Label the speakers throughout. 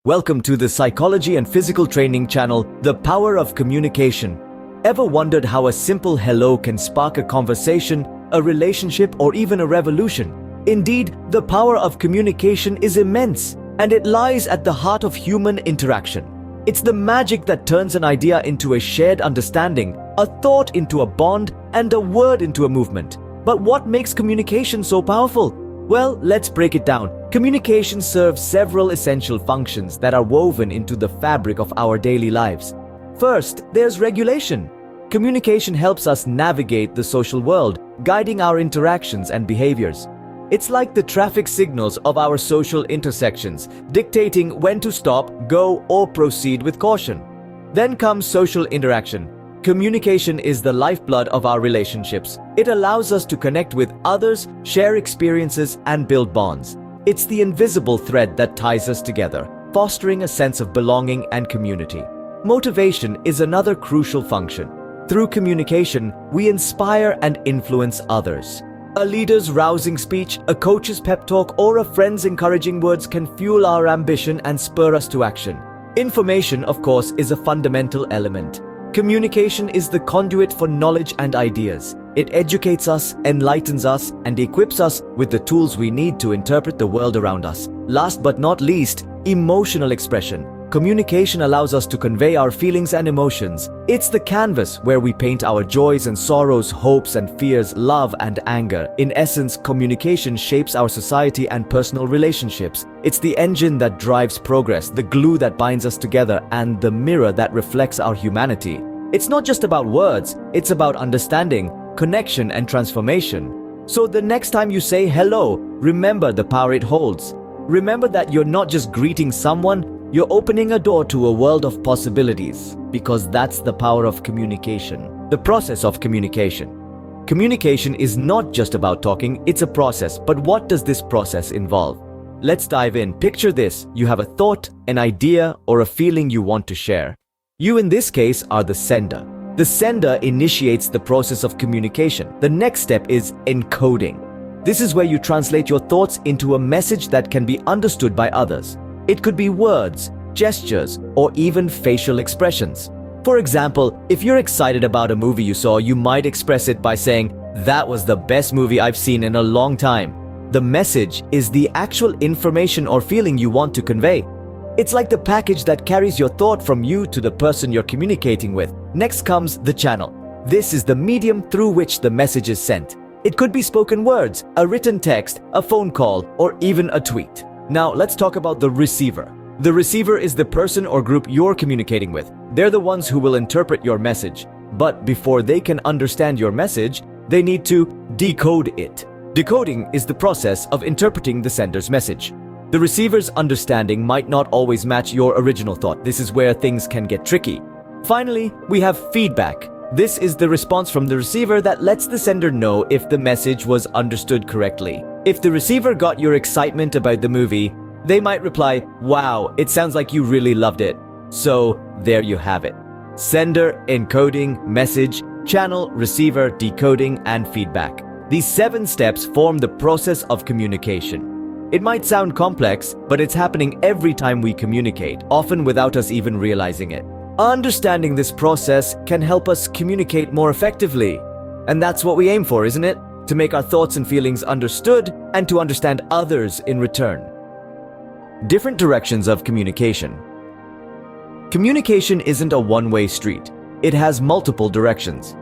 Speaker 1: Welcome to the Psychology and Physical Training channel, The Power of Communication. Ever wondered how a simple hello can spark a conversation, a relationship, or even a revolution? Indeed, the power of communication is immense, and it lies at the heart of human interaction. It's the magic that turns an idea into a shared understanding, a thought into a bond, and a word into a movement. But what makes communication so powerful? Well, let's break it down. Communication serves several essential functions that are woven into the fabric of our daily lives. First, there's regulation. Communication helps us navigate the social world, guiding our interactions and behaviors. It's like the traffic signals of our social intersections, dictating when to stop, go, or proceed with caution. Then comes social interaction. Communication is the lifeblood of our relationships. It allows us to connect with others, share experiences, and build bonds. It's the invisible thread that ties us together, fostering a sense of belonging and community. Motivation is another crucial function. Through communication, we inspire and influence others. A leader's rousing speech, a coach's pep talk, or a friend's encouraging words can fuel our ambition and spur us to action. Information, of course, is a fundamental element. Communication is the conduit for knowledge and ideas. It educates us, enlightens us, and equips us with the tools we need to interpret the world around us. Last but not least, emotional expression. Communication allows us to convey our feelings and emotions. It's the canvas where we paint our joys and sorrows, hopes and fears, love and anger. In essence, communication shapes our society and personal relationships. It's the engine that drives progress, the glue that binds us together, and the mirror that reflects our humanity. It's not just about words, it's about understanding, connection, and transformation. So the next time you say hello, remember the power it holds. Remember that you're not just greeting someone, you're opening a door to a world of possibilities, because that's the power of communication. The process of communication. Communication is not just about talking, it's a process. But what does this process involve? Let's dive in. Picture this. You have a thought, an idea, or a feeling you want to share. You, in this case, are the sender. The sender initiates the process of communication. The next step is encoding. This is where you translate your thoughts into a message that can be understood by others. It could be words, gestures, or even facial expressions. For example, if you're excited about a movie you saw, you might express it by saying, "That was the best movie I've seen in a long time." The message is the actual information or feeling you want to convey. It's like the package that carries your thought from you to the person you're communicating with. Next comes the channel. This is the medium through which the message is sent. It could be spoken words, a written text, a phone call, or even a tweet. Now let's talk about the receiver. The receiver is the person or group you're communicating with. They're the ones who will interpret your message. But before they can understand your message, they need to decode it. Decoding is the process of interpreting the sender's message. The receiver's understanding might not always match your original thought. This is where things can get tricky. Finally, we have feedback. This is the response from the receiver that lets the sender know if the message was understood correctly. If the receiver got your excitement about the movie, they might reply, "Wow, it sounds like you really loved it." So there you have it. Sender, encoding, message, channel, receiver, decoding, and feedback. These 7 steps form the process of communication. It might sound complex, but it's happening every time we communicate, often without us even realizing it. Understanding this process can help us communicate more effectively. And that's what we aim for, isn't it? To make our thoughts and feelings understood and to understand others in return. Different directions of communication. Communication isn't a one-way street. It has multiple directions.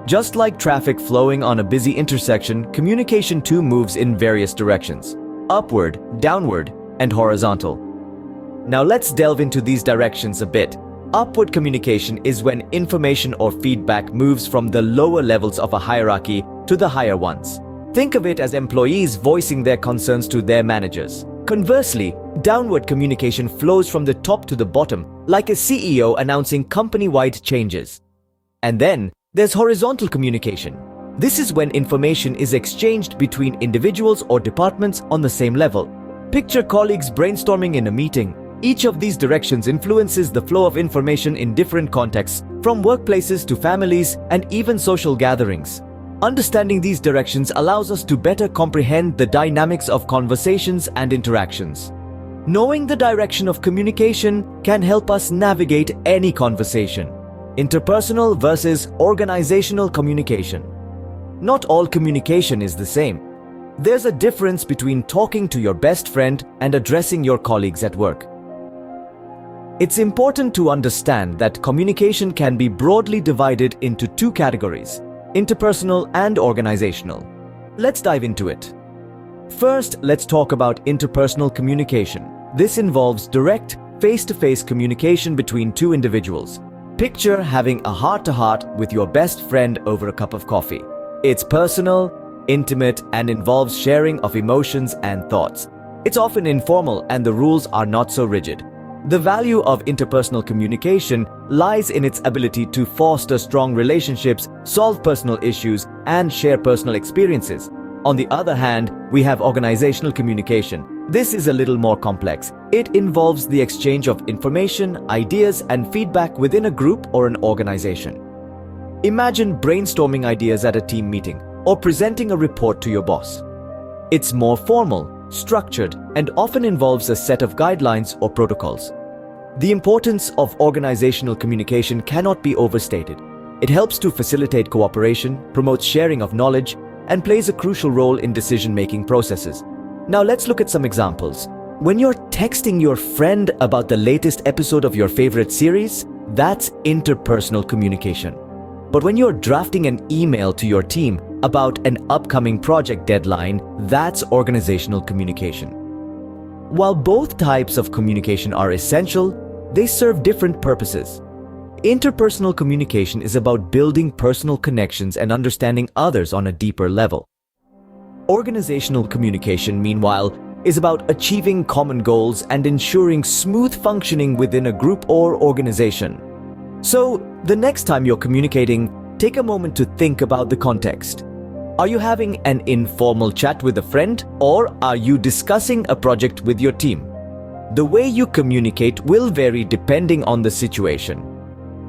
Speaker 1: Just like traffic flowing on a busy intersection, communication too moves in various directions: upward, downward, and horizontal. Now let's delve into these directions a bit. Upward communication is when information or feedback moves from the lower levels of a hierarchy to the higher ones. Think of it as employees voicing their concerns to their managers. Conversely, downward communication flows from the top to the bottom, like a CEO announcing company-wide changes. And then there's horizontal communication. This is when information is exchanged between individuals or departments on the same level. Picture colleagues brainstorming in a meeting. Each of these directions influences the flow of information in different contexts, from workplaces to families and even social gatherings. Understanding these directions allows us to better comprehend the dynamics of conversations and interactions. Knowing the direction of communication can help us navigate any conversation. Interpersonal versus organizational communication. Not all communication is the same. There's a difference between talking to your best friend and addressing your colleagues at work. It's important to understand that communication can be broadly divided into two categories: interpersonal and organizational. Let's dive into it. First, let's talk about interpersonal communication. This involves direct, face-to-face communication between two individuals. Picture having a heart-to-heart with your best friend over a cup of coffee. It's personal, intimate, and involves sharing of emotions and thoughts. It's often informal and the rules are not so rigid. The value of interpersonal communication lies in its ability to foster strong relationships, solve personal issues, and share personal experiences. On the other hand, we have organizational communication. This is a little more complex. It involves the exchange of information, ideas, and feedback within a group or an organization. Imagine brainstorming ideas at a team meeting or presenting a report to your boss. It's more formal, structured, and often involves a set of guidelines or protocols. The importance of organizational communication cannot be overstated. It helps to facilitate cooperation, promotes sharing of knowledge, and plays a crucial role in decision-making processes. Now let's look at some examples. When you're texting your friend about the latest episode of your favorite series, that's interpersonal communication. But when you're drafting an email to your team about an upcoming project deadline, that's organizational communication. While both types of communication are essential, they serve different purposes. Interpersonal communication is about building personal connections and understanding others on a deeper level. Organizational communication, meanwhile, is about achieving common goals and ensuring smooth functioning within a group or organization. So, the next time you're communicating, take a moment to think about the context. Are you having an informal chat with a friend, or are you discussing a project with your team? The way you communicate will vary depending on the situation.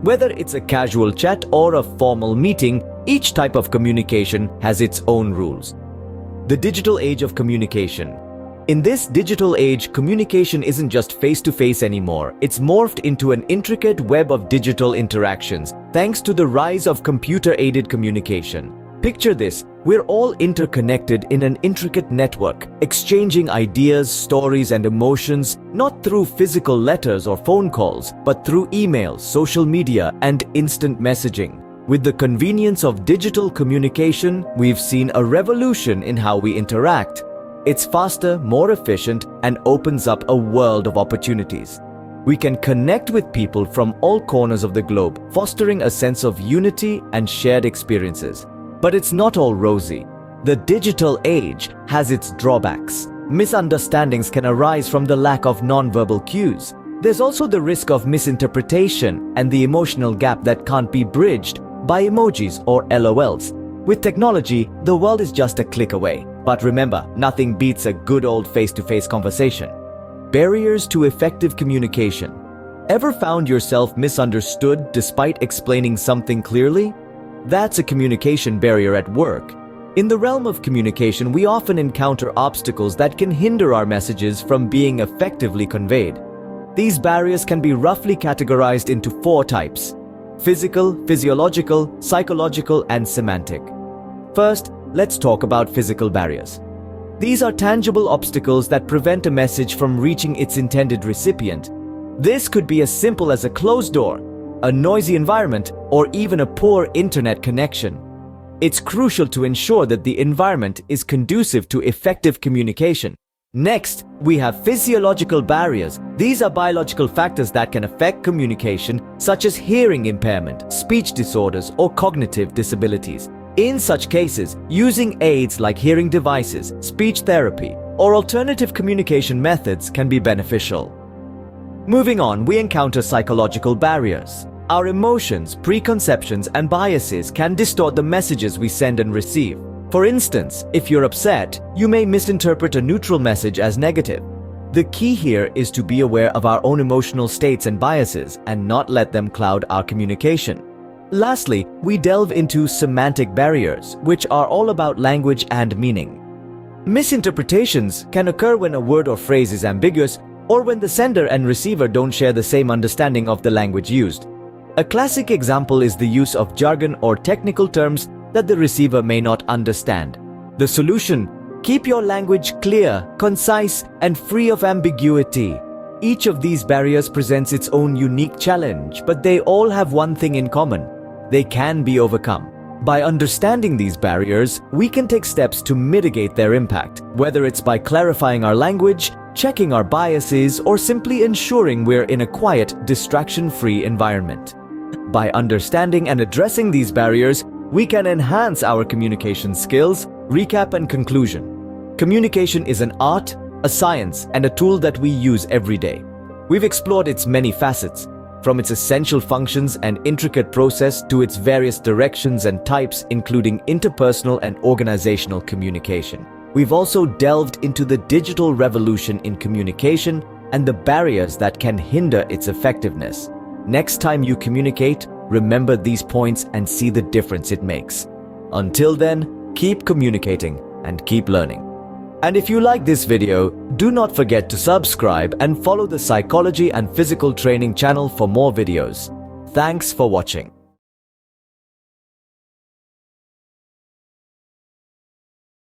Speaker 1: Whether it's a casual chat or a formal meeting, each type of communication has its own rules. The digital age of communication. In this digital age, communication isn't just face-to-face anymore. It's morphed into an intricate web of digital interactions, thanks to the rise of computer-aided communication. Picture this: we're all interconnected in an intricate network, exchanging ideas, stories, and emotions, not through physical letters or phone calls, but through emails, social media, and instant messaging. With the convenience of digital communication, we've seen a revolution in how we interact. It's faster, more efficient, and opens up a world of opportunities. We can connect with people from all corners of the globe, fostering a sense of unity and shared experiences. But it's not all rosy. The digital age has its drawbacks. Misunderstandings can arise from the lack of nonverbal cues. There's also the risk of misinterpretation and the emotional gap that can't be bridged by emojis or LOLs. With technology, the world is just a click away. But remember, nothing beats a good old face-to-face conversation. Barriers to effective communication. Ever found yourself misunderstood despite explaining something clearly? That's a communication barrier at work. In the realm of communication, we often encounter obstacles that can hinder our messages from being effectively conveyed. These barriers can be roughly categorized into 4 types: physical, physiological, psychological, and semantic. First, let's talk about physical barriers. These are tangible obstacles that prevent a message from reaching its intended recipient. This could be as simple as a closed door, a noisy environment, or even a poor internet connection. It's crucial to ensure that the environment is conducive to effective communication. Next, we have physiological barriers. These are biological factors that can affect communication, such as hearing impairment, speech disorders, or cognitive disabilities. In such cases, using aids like hearing devices, speech therapy, or alternative communication methods can be beneficial. Moving on, we encounter psychological barriers. Our emotions, preconceptions, and biases can distort the messages we send and receive. For instance, if you're upset, you may misinterpret a neutral message as negative. The key here is to be aware of our own emotional states and biases and not let them cloud our communication. Lastly, we delve into semantic barriers, which are all about language and meaning. Misinterpretations can occur when a word or phrase is ambiguous or when the sender and receiver don't share the same understanding of the language used. A classic example is the use of jargon or technical terms that the receiver may not understand. The solution: keep your language clear, concise, and free of ambiguity. Each of these barriers presents its own unique challenge, but they all have one thing in common: they can be overcome. By understanding these barriers, we can take steps to mitigate their impact, whether it's by clarifying our language, checking our biases, or simply ensuring we're in a quiet, distraction-free environment. By understanding and addressing these barriers, we can enhance our communication skills. Recap and conclusion. Communication is an art, a science, and a tool that we use every day. We've explored its many facets, from its essential functions and intricate process to its various directions and types, including interpersonal and organizational communication. We've also delved into the digital revolution in communication and the barriers that can hinder its effectiveness. Next time you communicate, remember these points and see the difference it makes. Until then, keep communicating and keep learning. And if you like this video, do not forget to subscribe and follow the Psychology and Physical Training channel for more videos. Thanks for watching.